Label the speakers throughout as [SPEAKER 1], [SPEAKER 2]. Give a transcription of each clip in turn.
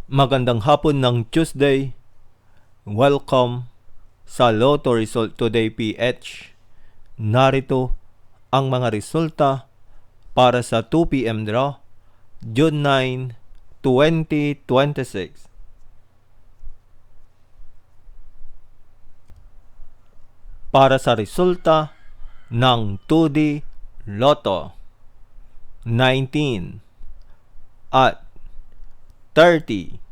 [SPEAKER 1] Magandang hapon ng Tuesday. Welcome sa Lotto Result Today PH. Narito ang mga resulta para sa 2 p.m. draw, June 9, 2026. Para sa resulta ng 2D Lotto, 19 at 30.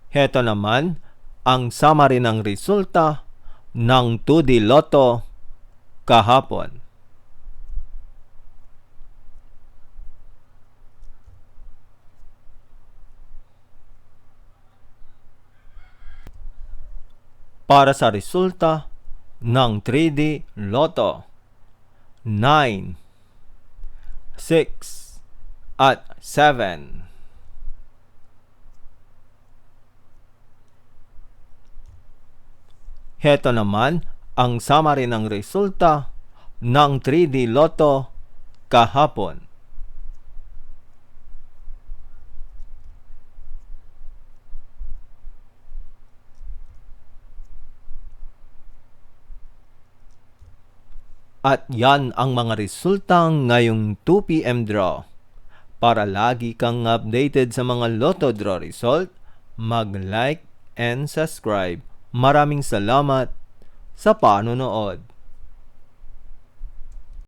[SPEAKER 1] Heto naman ang summary ng resulta ng 2D Lotto kahapon. Para sa resulta ng 3D Lotto, 9, 6, at 7. Heto naman ang summary ng resulta ng 3D Lotto kahapon. At yan ang mga resulta ngayong 2 p.m. draw. Para lagi kang updated sa mga Lotto draw result, mag-like and subscribe. Maraming salamat sa panonood.